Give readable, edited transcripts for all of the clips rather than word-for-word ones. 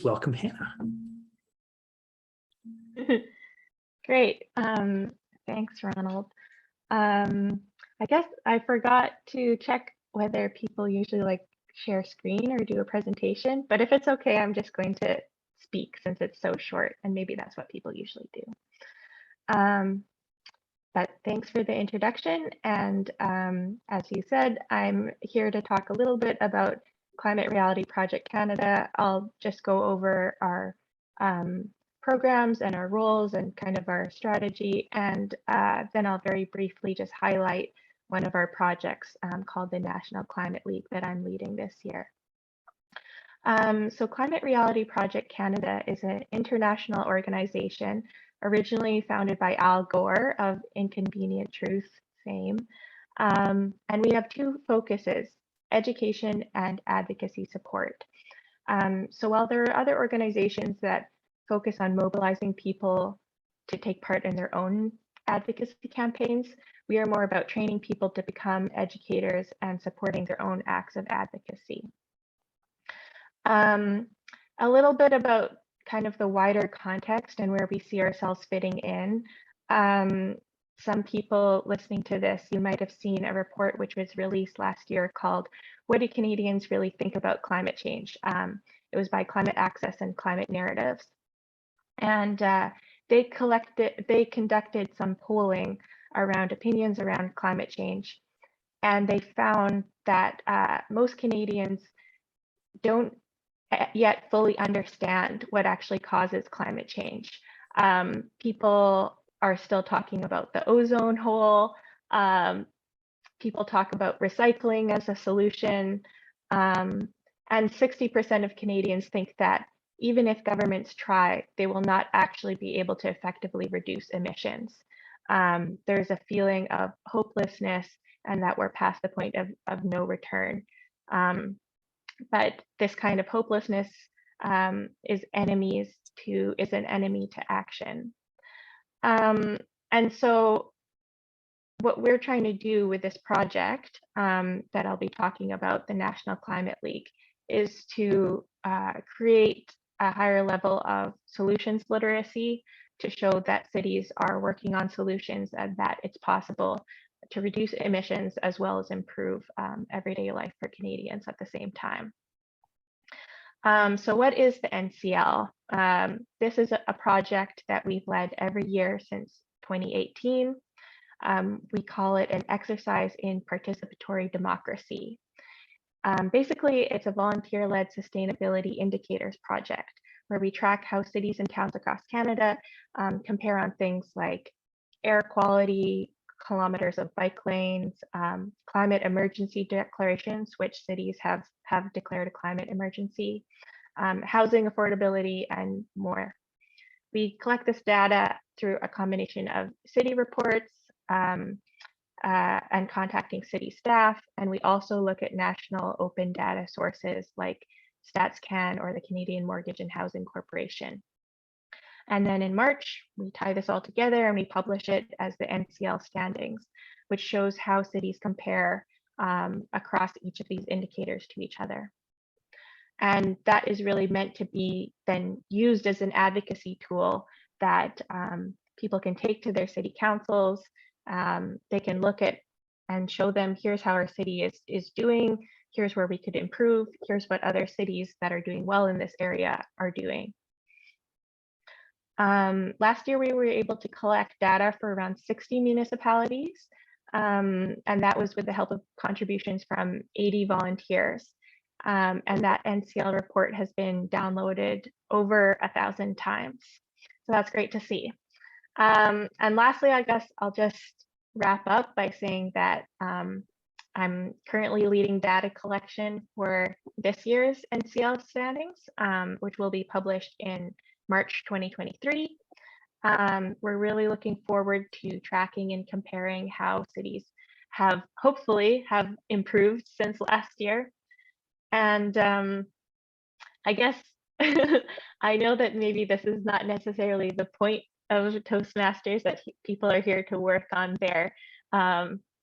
welcome Hannah. Great. Thanks, Ronald. I guess I forgot to check whether people usually share screen or do a presentation, but if it's okay, I'm just going to speak since it's so short, and maybe that's what people usually do. But thanks for the introduction. And as you said, I'm here to talk a little bit about Climate Reality Project Canada. I'll just go over our programs and our roles and kind of our strategy. And then I'll very briefly just highlight one of our projects called the National Climate League that I'm leading this year. So Climate Reality Project Canada is an international organization originally founded by Al Gore of Inconvenient Truth fame. And we have two focuses, education and advocacy support. So while there are other organizations that focus on mobilizing people to take part in their own advocacy campaigns, we are more about training people to become educators and supporting their own acts of advocacy. A little bit about kind of the wider context and where we see ourselves fitting in. Some people listening to this, you might have seen a report which was released last year called "What Do Canadians Really Think About Climate Change?" It was by Climate Access and Climate Narratives. And they conducted some polling around opinions around climate change. And they found that most Canadians don't yet fully understand what actually causes climate change. People are still talking about the ozone hole. People talk about recycling as a solution. And 60% of Canadians think that even if governments try, they will not actually be able to effectively reduce emissions. There's a feeling of hopelessness and that we're past the point of no return. But this kind of hopelessness is an enemy to action. And so what we're trying to do with this project that I'll be talking about, the National Climate League, is to create a higher level of solutions literacy to show that cities are working on solutions and that it's possible to reduce emissions as well as improve everyday life for Canadians at the same time. So what is the NCL? This is a project that we've led every year since 2018. We call it an exercise in participatory democracy. Basically, it's a volunteer-led sustainability indicators project where we track how cities and towns across Canada compare on things like air quality, kilometers of bike lanes, climate emergency declarations, which cities have declared a climate emergency, housing affordability, and more. We collect this data through a combination of city reports and contacting city staff, and we also look at national open data sources like StatsCan or the Canadian Mortgage and Housing Corporation. And then in March, we tie this all together and we publish it as the NCL standings, which shows how cities compare across each of these indicators to each other. And that is really meant to be then used as an advocacy tool that people can take to their city councils. They can look at and show them, here's how our city is doing, here's where we could improve, here's what other cities that are doing well in this area are doing. Last year, we were able to collect data for around 60 municipalities, and that was with the help of contributions from 80 volunteers. And that NCL report has been downloaded over 1,000 times. So that's great to see. And lastly, I guess I'll just wrap up by saying that I'm currently leading data collection for this year's NCL standings, which will be published in March 2023. We're really looking forward to tracking and comparing how cities have hopefully improved since last year. And I guess I know that maybe this is not necessarily the point of Toastmasters, that people are here to work on their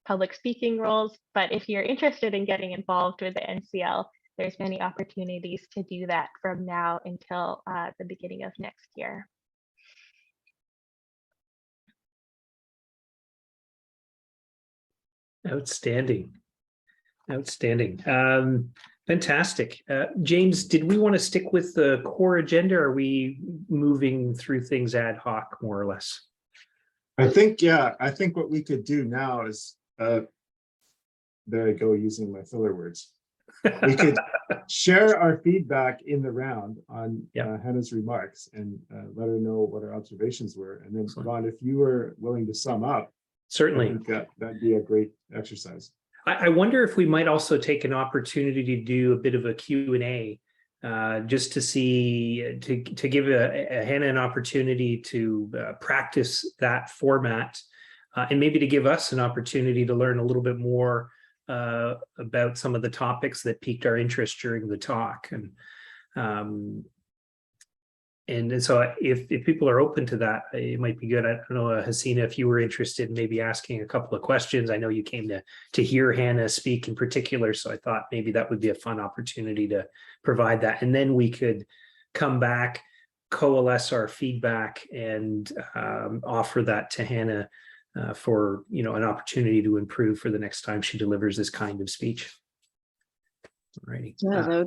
public speaking roles, but if you're interested in getting involved with the NCL, there's many opportunities to do that from now until the beginning of next year. Outstanding. Outstanding. Fantastic. James, did we want to stick with the core agenda? Or are we moving through things ad hoc, more or less? I think, yeah, I think what we could do now is, there I go using my filler words. We could share our feedback in the round on Hannah's remarks and let her know what our observations were. And then, Ron, if you were willing to sum up, Certainly. I think that'd be a great exercise. I wonder if we might also take an opportunity to do a bit of a Q&A, just to see, to give Hannah an opportunity to practice that format, and maybe to give us an opportunity to learn a little bit more about some of the topics that piqued our interest during the talk. And so if people are open to that, it might be good. I don't know, Hasina, if you were interested in maybe asking a couple of questions. I know you came to hear Hannah speak in particular, so I thought maybe that would be a fun opportunity to provide that. And then we could come back, coalesce our feedback, and offer that to Hannah for an opportunity to improve for the next time she delivers this kind of speech. All righty. Yeah,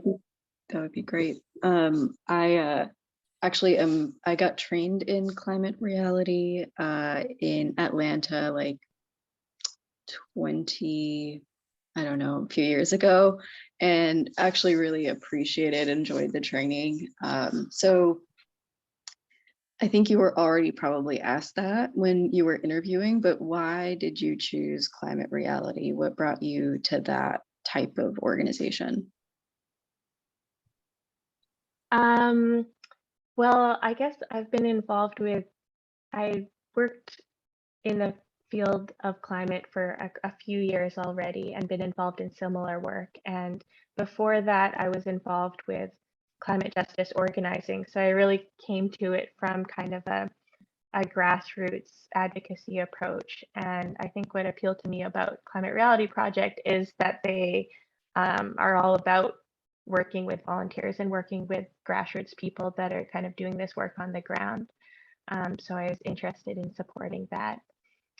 that would be great. I got trained in climate reality in Atlanta like a few years ago, and actually really enjoyed the training. So I think you were already probably asked that when you were interviewing, but why did you choose climate reality? What brought you to that type of organization? Well, I guess I worked in the field of climate for a few years already and been involved in similar work. And before that, I was involved with climate justice organizing. So I really came to it from kind of a grassroots advocacy approach. And I think what appealed to me about Climate Reality Project is that they are all about working with volunteers and working with grassroots people that are kind of doing this work on the ground. So I was interested in supporting that.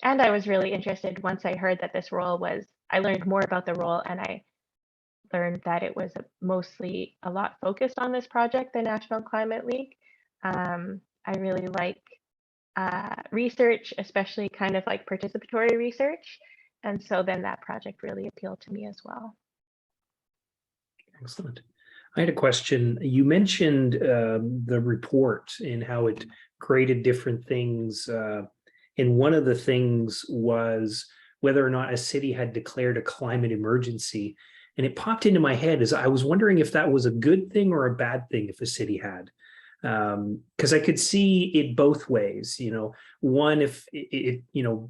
And I was really interested once I heard that this role I learned more about the role, and I learned that it was mostly a lot focused on this project, the National Climate League. I really like research, especially kind of like participatory research. And so then that project really appealed to me as well. Excellent. I had a question. You mentioned the report and how it graded different things. And one of the things was whether or not a city had declared a climate emergency. And it popped into my head as I was wondering if that was a good thing or a bad thing if a city had. Because I could see it both ways. One, if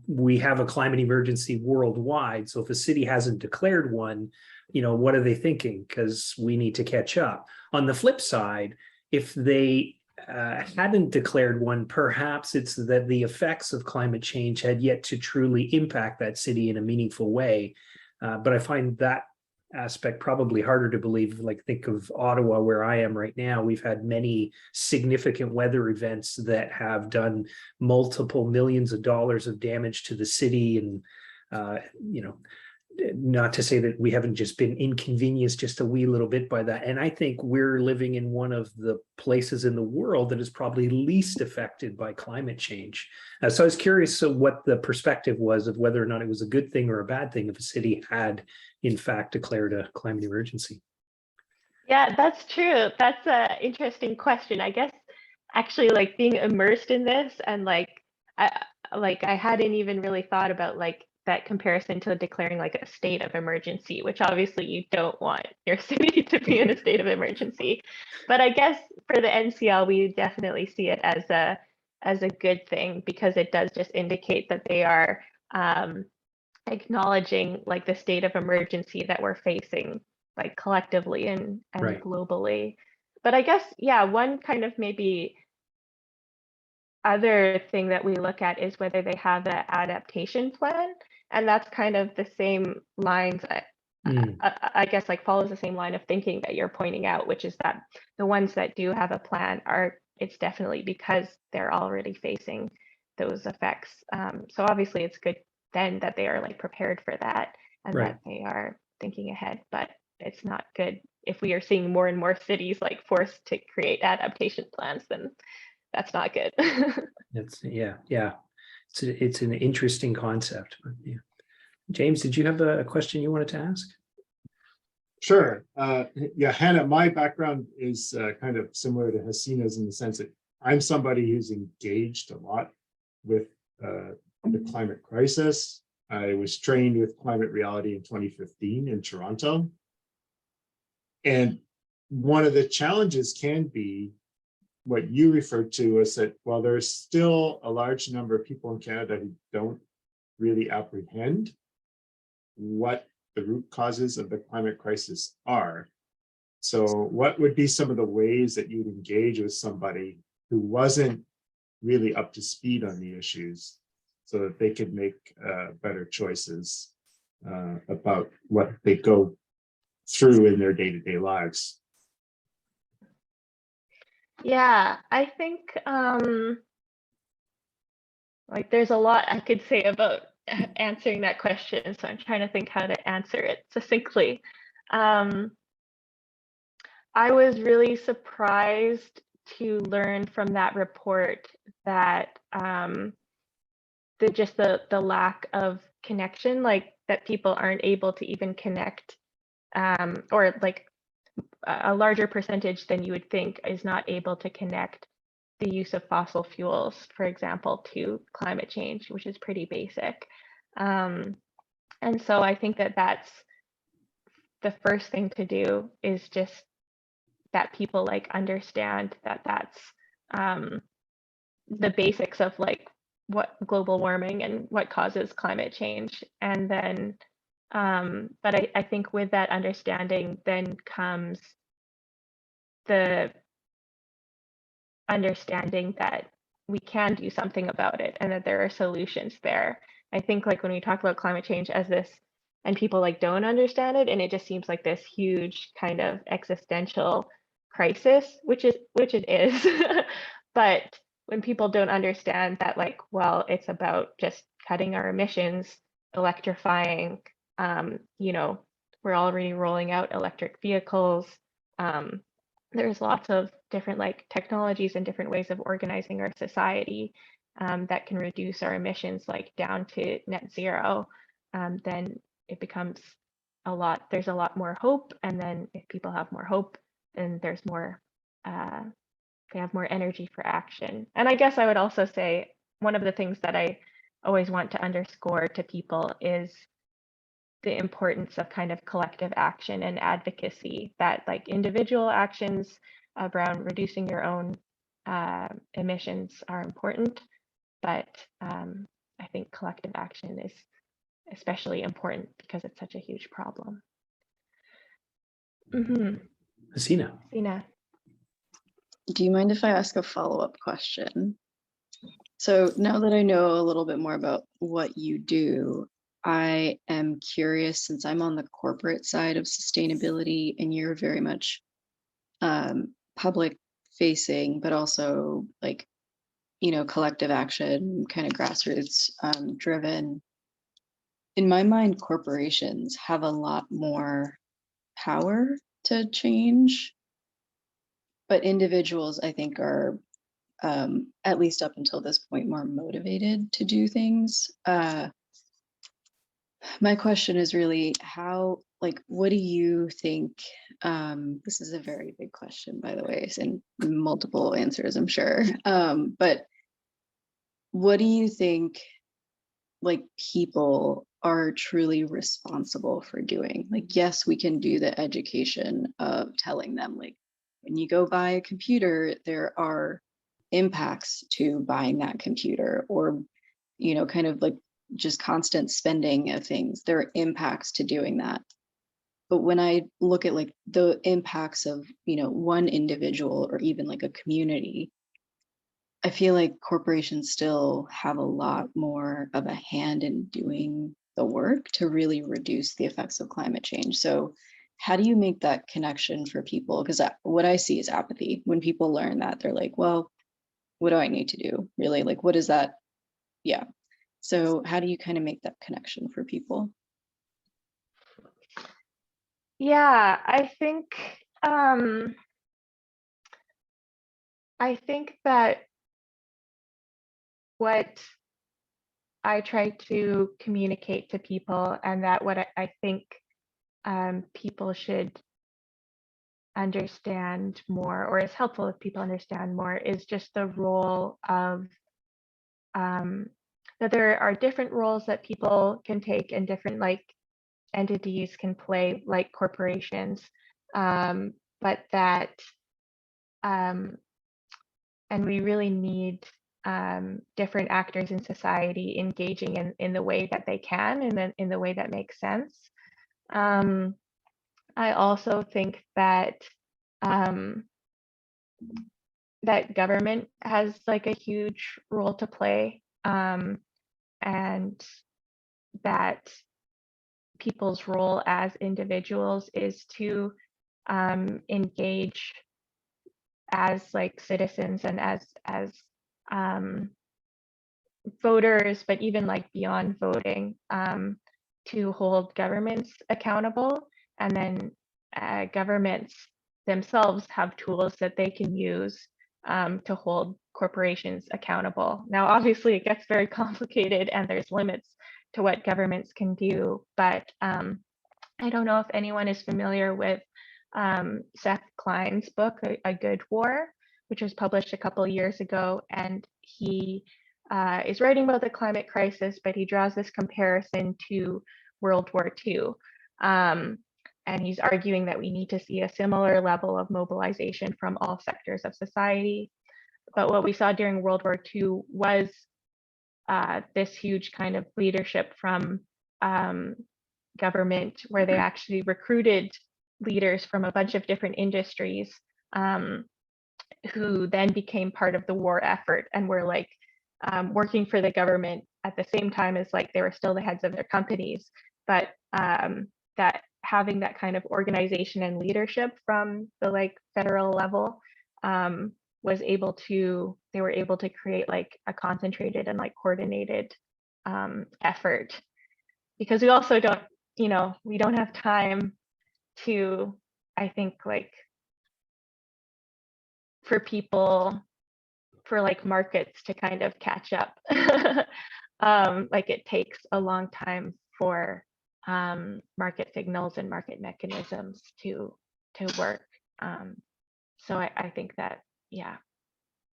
we have a climate emergency worldwide, so if a city hasn't declared one, what are they thinking? Because we need to catch up. On the flip side, if they hadn't declared one, perhaps it's that the effects of climate change had yet to truly impact that city in a meaningful way. But I find that aspect probably harder to believe. Like, think of Ottawa, where I am right now. We've had many significant weather events that have done multiple millions of dollars of damage to the city. And, not to say that we haven't just been inconvenienced just a wee little bit by that. And I think we're living in one of the places in the world that is probably least affected by climate change. So I was curious what the perspective was of whether or not it was a good thing or a bad thing if a city had, in fact, declared a climate emergency. Yeah, that's true. That's an interesting question. I guess actually, like, being immersed in this, and I hadn't even really thought about that comparison to declaring like a state of emergency, which obviously you don't want your city to be in a state of emergency. But I guess for the NCL, we definitely see it as a good thing, because it does just indicate that they are acknowledging like the state of emergency that we're facing, like collectively and Right. globally. But I guess, yeah, one kind of maybe other thing that we look at is whether they have an adaptation plan. And that's kind of the same lines I guess like follows the same line of thinking that you're pointing out, which is that the ones that do have a plan it's definitely because they're already facing those effects. So obviously it's good then that they are like prepared for that and Right. that they are thinking ahead, but it's not good if we are seeing more and more cities like forced to create adaptation plans, then that's not good. Yeah. It's an interesting concept. But yeah. James, did you have a question you wanted to ask? Sure. Yeah, Hannah, my background is kind of similar to Hasina's in the sense that I'm somebody who's engaged a lot with the climate crisis. I was trained with climate reality in 2015 in Toronto. And one of the challenges can be what you referred to is that while there's still a large number of people in Canada who don't really apprehend what the root causes of the climate crisis are. So what would be some of the ways that you'd engage with somebody who wasn't really up to speed on the issues so that they could make better choices about what they go through in their day-to-day lives? Yeah, I think like there's a lot I could say about answering that question, so I'm trying to think how to answer it succinctly. I was really surprised to learn from that report that the lack of connection, like that people aren't able to even connect, or like a larger percentage than you would think is not able to connect the use of fossil fuels, for example, to climate change, which is pretty basic. And so I think that that's the first thing to do, is just that people like understand that that's the basics of like what global warming and what causes climate change. And then but I think with that understanding then comes the understanding that we can do something about it and that there are solutions there. I think like when we talk about climate change as this, and people like don't understand it, and it just seems like this huge kind of existential crisis, which it is. But when people don't understand that, like, well, it's about just cutting our emissions, electrifying, we're already rolling out electric vehicles. There's lots of different like technologies and different ways of organizing our society that can reduce our emissions like down to net zero. Then it becomes there's a lot more hope. And then if people have more hope, then there's more, they have more energy for action. And I guess I would also say one of the things that I always want to underscore to people is the importance of kind of collective action and advocacy, that like individual actions around reducing your own emissions are important, but I think collective action is especially important because it's such a huge problem. Hasina. Sina. Do you mind if I ask a follow-up question? So now that I know a little bit more about what you do, I am curious, since I'm on the corporate side of sustainability and you're very much public facing, but also like, collective action, kind of grassroots driven. In my mind, corporations have a lot more power to change, but individuals, I think, are at least up until this point, more motivated to do things. My question is really what do you think? This is a very big question, by the way, and multiple answers, I'm sure. But what do you think, like, people are truly responsible for doing? Like, yes, we can do the education of telling them, like, when you go buy a computer, there are impacts to buying that computer, or, kind of like just constant spending of things. There are impacts to doing that. But when I look at like the impacts of, one individual or even like a community, I feel like corporations still have a lot more of a hand in doing the work to really reduce the effects of climate change. So how do you make that connection for people? Because what I see is apathy. When people learn that, they're like, well, what do I need to do? Really? Like, what is that? Yeah. So how do you kind of make that connection for people? Yeah, I think that what I try to communicate to people, and that what I think people should understand more, or is helpful if people understand more, is just the role of that there are different roles that people can take and different like entities can play, like corporations, but that and we really need different actors in society engaging in the way that they can and then in the way that makes sense. I also think that that government has like a huge role to play, and that people's role as individuals is to engage as like citizens and as voters, but even like beyond voting, to hold governments accountable. And then governments themselves have tools that they can use to hold corporations accountable. Now, obviously, it gets very complicated and there's limits to what governments can do, but I don't know if anyone is familiar with Seth Klein's book, A Good War, which was published a couple of years ago, and he is writing about the climate crisis, but he draws this comparison to World War II. And he's arguing that we need to see a similar level of mobilization from all sectors of society. But what we saw during World War II was this huge kind of leadership from government, where they actually recruited leaders from a bunch of different industries, who then became part of the war effort and were like working for the government at the same time as like they were still the heads of their companies, but that having that kind of organization and leadership from the like federal level was able to, they were able to create like a concentrated and like coordinated effort, because we also don't, you know, we don't have time to, I think, like for people, for like markets to kind of catch up. Like it takes a long time for market signals and market mechanisms to work. So I think that, yeah,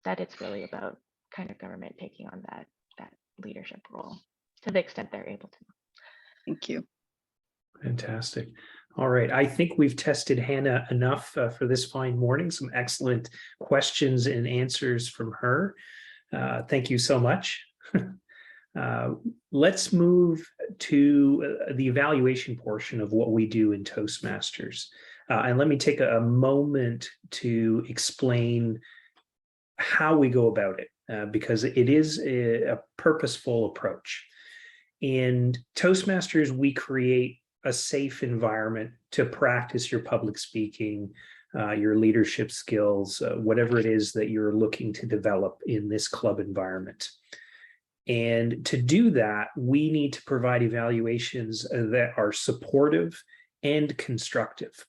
that it's really about kind of government taking on that leadership role to the extent they're able to. Thank you. Fantastic. All right. I think we've tested Hannah enough for this fine morning. Some excellent questions and answers from her. Thank you so much. Let's move to the evaluation portion of what we do in Toastmasters. And let me take a moment to explain how we go about it, because it is a purposeful approach. In Toastmasters, we create a safe environment to practice your public speaking, your leadership skills, whatever it is that you're looking to develop in this club environment. And to do that, we need to provide evaluations that are supportive and constructive.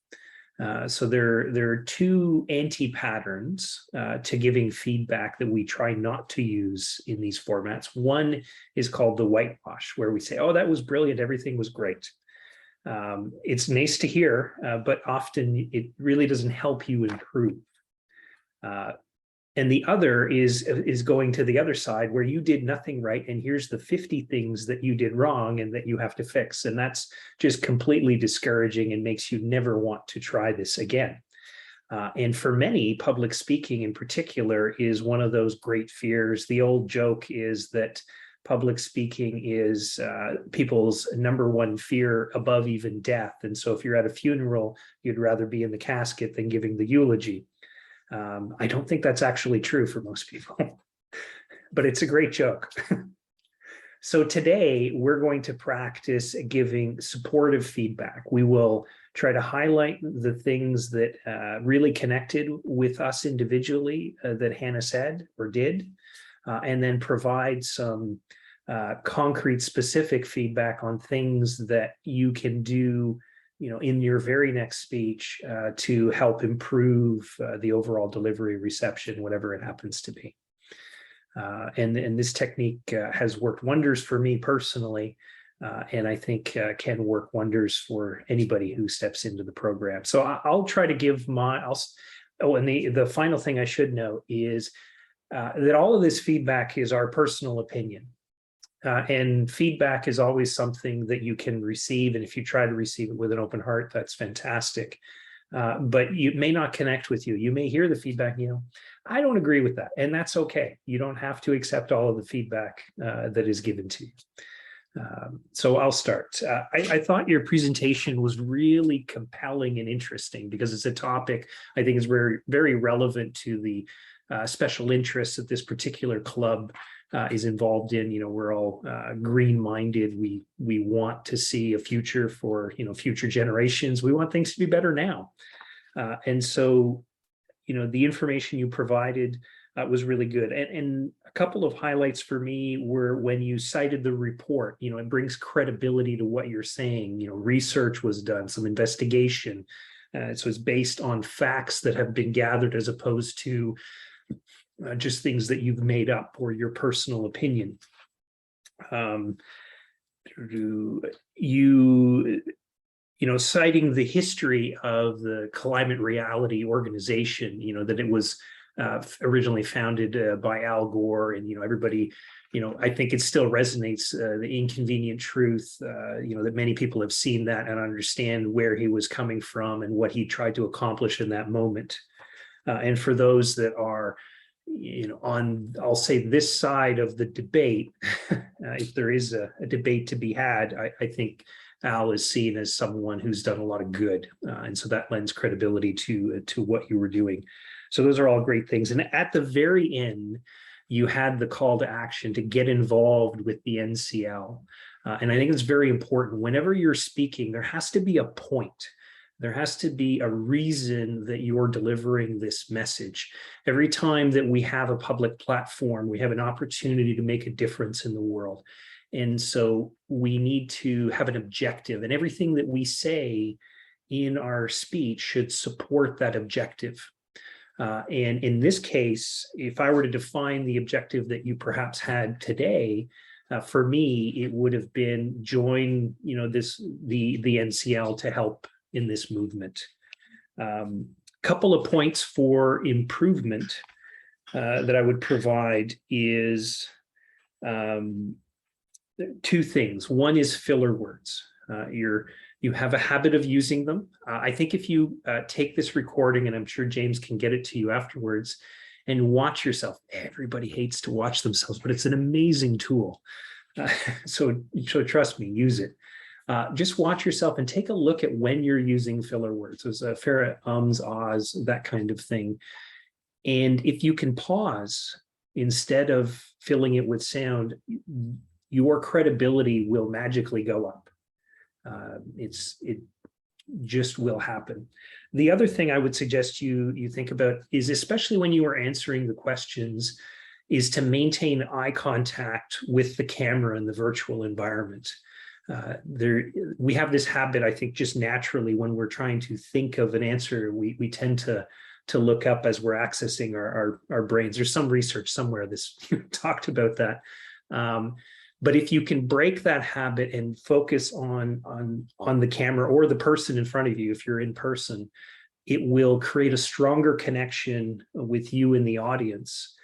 So there are two anti-patterns to giving feedback that we try not to use in these formats. One is called the whitewash, where we say, oh, that was brilliant, everything was great. It's nice to hear, but often it really doesn't help you improve. And the other is going to the other side, where you did nothing right, and here's the 50 things that you did wrong and that you have to fix. And that's just completely discouraging and makes you never want to try this again. And for many, public speaking in particular is one of those great fears. The old joke is that public speaking is people's number one fear above even death. And so if you're at a funeral, you'd rather be in the casket than giving the eulogy. I don't think that's actually true for most people, but it's a great joke. So today we're going to practice giving supportive feedback. We will try to highlight the things that really connected with us individually that Hannah said or did, and then provide some concrete specific feedback on things that you can do, in your very next speech to help improve the overall delivery, reception, whatever it happens to be. And this technique has worked wonders for me personally, and I think can work wonders for anybody who steps into the program. So I'll try to give and the final thing I should note is that all of this feedback is our personal opinion. And feedback is always something that you can receive. And if you try to receive it with an open heart, that's fantastic. But it may not connect with you. You may hear the feedback, I don't agree with that. And that's okay. You don't have to accept all of the feedback that is given to you. So I'll start. I thought your presentation was really compelling and interesting because it's a topic I think is very, very relevant to the special interests that this particular club is involved in. We're all green-minded. We want to see a future for future generations. We want things to be better now, and so the information you provided was really good. And a couple of highlights for me were when you cited the report. It brings credibility to what you're saying. Research was done, some investigation. So it's based on facts that have been gathered as opposed to just things that you've made up or your personal opinion. Citing the history of the Climate Reality organization, that it was originally founded by Al Gore, and everybody, I think it still resonates, the inconvenient truth, that many people have seen that and understand where he was coming from and what he tried to accomplish in that moment. And for those that are on, I'll say, this side of the debate, if there is a debate to be had, I think Al is seen as someone who's done a lot of good. And so that lends credibility to what you were doing. So those are all great things. And at the very end, you had the call to action to get involved with the NCL. And I think it's very important. Whenever you're speaking, there has to be a point. There has to be a reason that you're delivering this message. Every time that we have a public platform, we have an opportunity to make a difference in the world. And so we need to have an objective, and everything that we say in our speech should support that objective. And in this case, if I were to define the objective that you perhaps had today, for me, it would have been join, the NCL to help in this movement. Couple of points for improvement that I would provide is two things. One is filler words. You have a habit of using them. I think if you take this recording, and I'm sure James can get it to you afterwards, and watch yourself. Everybody hates to watch themselves, but it's an amazing tool. So trust me, use it. Just watch yourself and take a look at when you're using filler words. There's a fair ums, ahs, that kind of thing. And if you can pause instead of filling it with sound, your credibility will magically go up. It just will happen. The other thing I would suggest you think about is, especially when you are answering the questions, is to maintain eye contact with the camera in the virtual environment. We have this habit, I think, just naturally when we're trying to think of an answer, we tend to look up as we're accessing our brains. There's some research somewhere that's talked about that. But if you can break that habit and focus on the camera or the person in front of you, if you're in person, it will create a stronger connection with you in the audience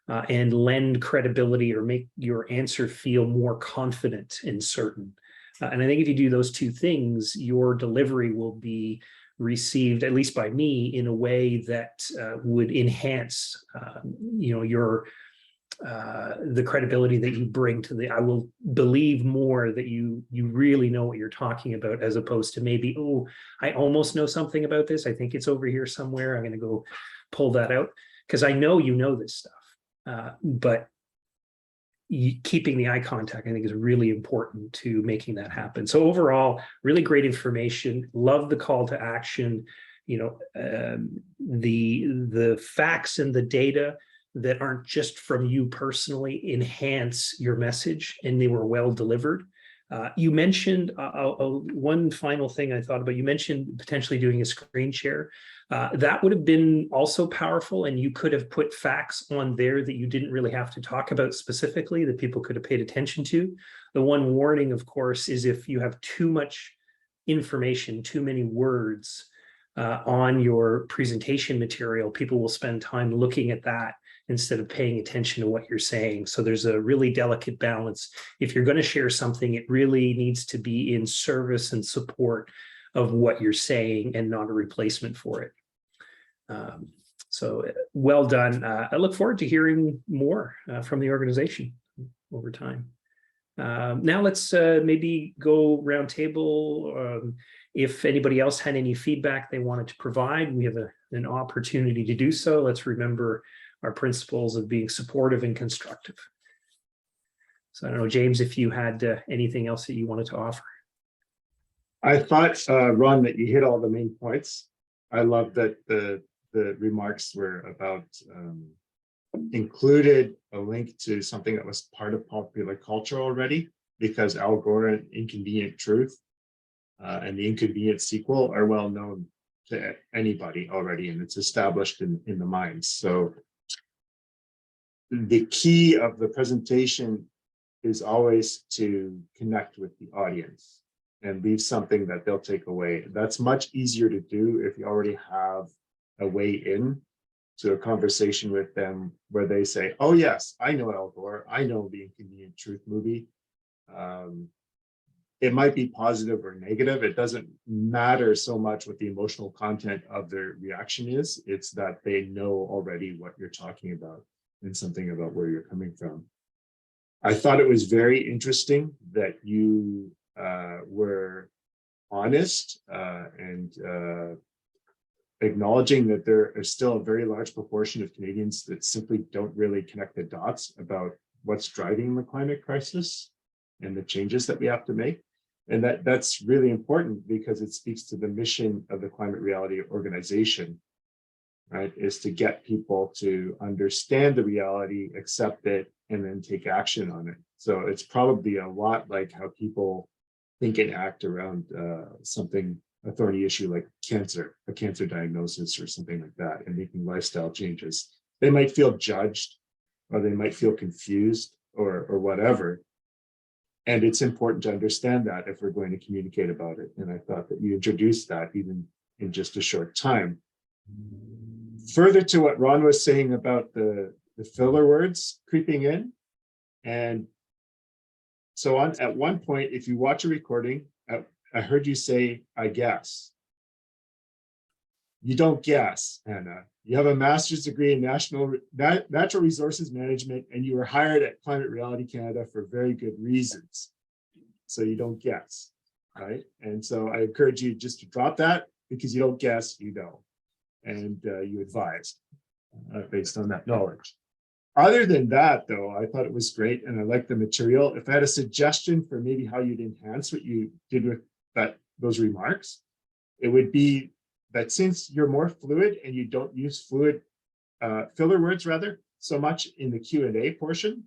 and lend credibility or make your answer feel more confident and certain. And I think if you do those two things, your delivery will be received, at least by me, in a way that would enhance, the credibility that you bring to I will believe more that you really know what you're talking about, as opposed to maybe, oh, I almost know something about this. I think it's over here somewhere. I'm going to go pull that out, because I know you know this stuff. But keeping the eye contact, I think, is really important to making that happen. So overall, really great information. Love the call to action. The facts and the data that aren't just from you personally enhance your message, and they were well delivered. You mentioned one final thing I thought about. You mentioned potentially doing a screen share. That would have been also powerful, and you could have put facts on there that you didn't really have to talk about specifically, that people could have paid attention to. The one warning, of course, is if you have too much information, too many words on your presentation material, people will spend time looking at that instead of paying attention to what you're saying. So there's a really delicate balance. If you're going to share something, it really needs to be in service and support of what you're saying and not a replacement for it. So well done. I look forward to hearing more from the organization over time. Now let's maybe go round table. If anybody else had any feedback they wanted to provide, we have an opportunity to do so. Let's remember our principles of being supportive and constructive. So I don't know, James, if you had anything else that you wanted to offer. I thought, Ron, that you hit all the main points. I love that the remarks were about included a link to something that was part of popular culture already, because Al Gore and Inconvenient Truth and the Inconvenient sequel are well known to anybody already, and it's established in the minds. So the key of the presentation is always to connect with the audience and leave something that they'll take away. That's much easier to do if you already have a way in to a conversation with them where they say, oh yes, I know Al Gore, I know the Inconvenient Truth movie. It might be positive or negative. It doesn't matter so much what the emotional content of their reaction is. It's that they know already what you're talking about and something about where you're coming from. I thought it was very interesting that you were honest and acknowledging that there is still a very large proportion of Canadians that simply don't really connect the dots about what's driving the climate crisis and the changes that we have to make. And that's really important because it speaks to the mission of the Climate Reality Organization, right? Is to get people to understand the reality, accept it, and then take action on it. So it's probably a lot like how people think and act around something, a thorny issue like cancer, a cancer diagnosis or something like that, and making lifestyle changes. They might feel judged, or they might feel confused, or whatever. And it's important to understand that if we're going to communicate about it. And I thought that you introduced that even in just a short time. Further to what Ron was saying about the filler words creeping in. And so on, at one point, if you watch a recording, I heard you say, I guess. You don't guess, Anna. You have a master's degree in natural resources management, and you were hired at Climate Reality Canada for very good reasons. So you don't guess, right? And so I encourage you just to drop that, because you don't guess, you know, and you advise based on that knowledge. Other than that, though, I thought it was great, and I liked the material. If I had a suggestion for maybe how you'd enhance what you did with those remarks, it would be that since you're more fluid and you don't use filler words rather so much in the Q&A portion,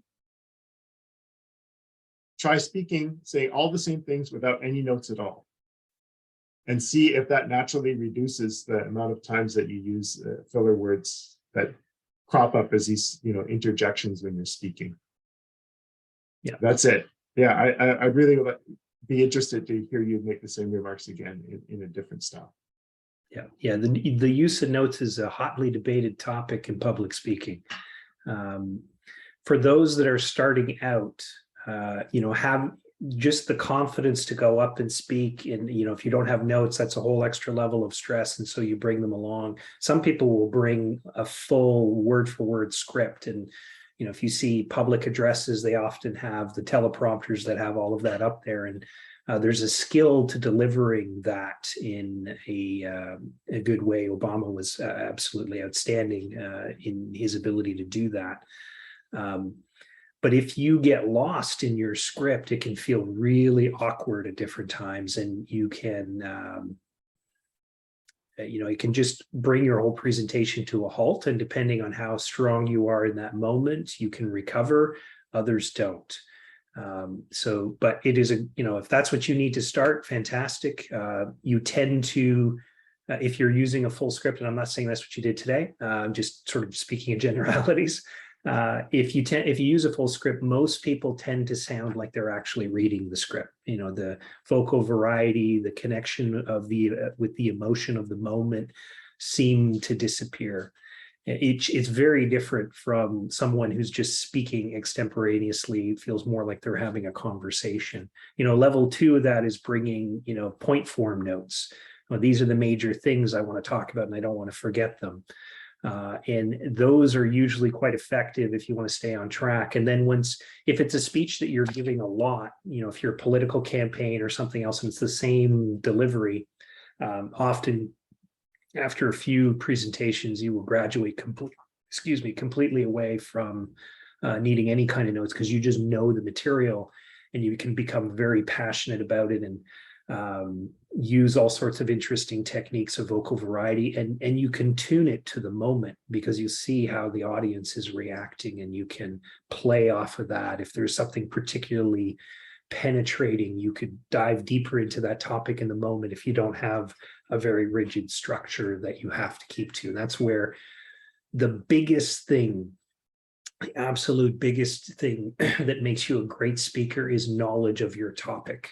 try speaking, say all the same things without any notes at all, and see if that naturally reduces the amount of times that you use filler words that crop up as these, interjections when you're speaking. Yeah, that's it. Yeah, I really would be interested to hear you make the same remarks again in a different style. Yeah. The use of notes is a hotly debated topic in public speaking. For those that are starting out, have just the confidence to go up and speak. And, if you don't have notes, that's a whole extra level of stress. And so you bring them along. Some people will bring a full word for word script. And, if you see public addresses, they often have the teleprompters that have all of that up there. And there's a skill to delivering that in a good way. Obama was absolutely outstanding in his ability to do that. But if you get lost in your script, it can feel really awkward at different times, and you can, it can just bring your whole presentation to a halt. And depending on how strong you are in that moment, you can recover. Others don't. But it is if that's what you need to start, fantastic. You tend to, if you're using a full script, and I'm not saying that's what you did today, I'm just sort of speaking in generalities. If you use a full script, most people tend to sound like they're actually reading the script. The vocal variety, the connection of with the emotion of the moment seem to disappear. It's very different from someone who's just speaking extemporaneously. It feels more like they're having a conversation. Level 2 of that is bringing, point form notes. Well, these are the major things I want to talk about, and I don't want to forget them. And those are usually quite effective if you want to stay on track. And then if it's a speech that you're giving a lot, if you're a political campaign or something else, and it's the same delivery, often after a few presentations, you will graduate completely away from needing any kind of notes, because you just know the material and you can become very passionate about it, and use all sorts of interesting techniques of vocal variety, and you can tune it to the moment, because you see how the audience is reacting, and you can play off of that. If there's something particularly penetrating, you could dive deeper into that topic in the moment if you don't have a very rigid structure that you have to keep to. And that's where the biggest thing, the absolute biggest thing that makes you a great speaker is knowledge of your topic.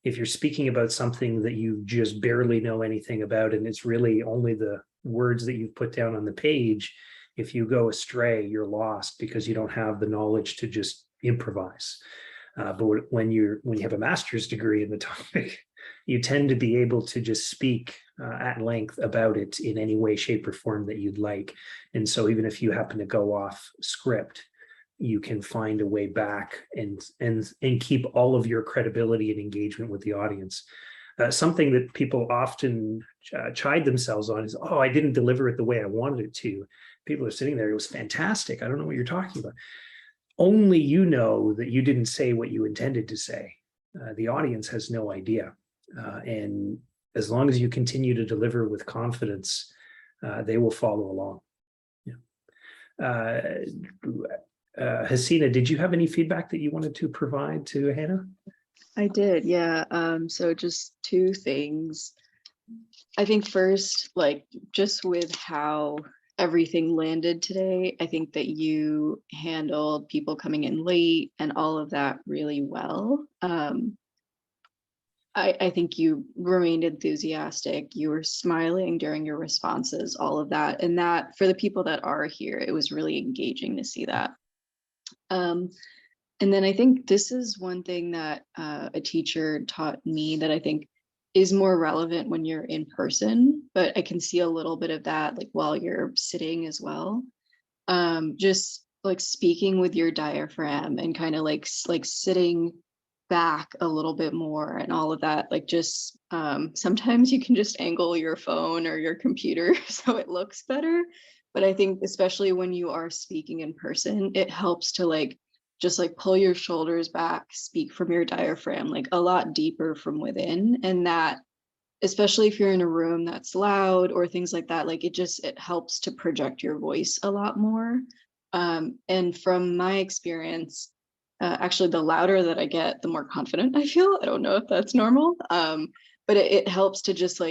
If you're speaking about something that you just barely know anything about, and it's really only the words that you've put down on the page, if you go astray, you're lost, because you don't have the knowledge to just improvise. But when you have a master's degree in the topic, you tend to be able to just speak at length about it in any way, shape, or form that you'd like. And so even if you happen to go off script, you can find a way back and keep all of your credibility and engagement with the audience. Something that people often chide themselves on is, oh, I didn't deliver it the way I wanted it to. People are sitting there, it was fantastic. I don't know what you're talking about. Only you know that you didn't say what you intended to say. The audience has no idea. And as long as you continue to deliver with confidence, they will follow along. Yeah. Hasina, did you have any feedback that you wanted to provide to Hannah? I did, yeah. So just two things. I think first, just with how everything landed today, I think that you handled people coming in late and all of that really well. I think you remained enthusiastic. You were smiling during your responses, all of that. And that, for the people that are here, it was really engaging to see that. And then I think this is one thing that a teacher taught me that I think is more relevant when you're in person, but I can see a little bit of that while you're sitting as well. Just speaking with your diaphragm and kind of sitting back a little bit more and all of that. Sometimes you can just angle your phone or your computer so it looks better. But I think especially when you are speaking in person, it helps to just pull your shoulders back, speak from your diaphragm, a lot deeper from within. And that, especially if you're in a room that's loud or things like that, it helps to project your voice a lot more. And from my experience, actually the louder that I get, the more confident I feel. I don't know if that's normal. But it helps to just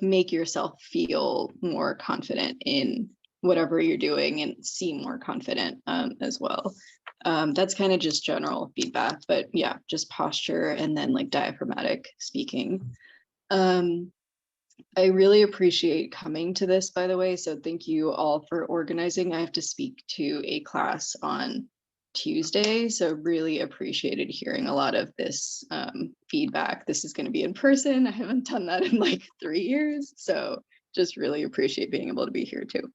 make yourself feel more confident in whatever you're doing and seem more confident as well. That's kind of just general feedback, but yeah, just posture and then diaphragmatic speaking. I really appreciate coming to this, by the way. So thank you all for organizing. I have to speak to a class on Tuesday, so really appreciated hearing a lot of this feedback. This is going to be in person. I haven't done that in 3 years, so just really appreciate being able to be here too.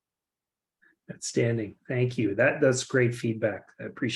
Outstanding. Thank you. That's great feedback. I appreciate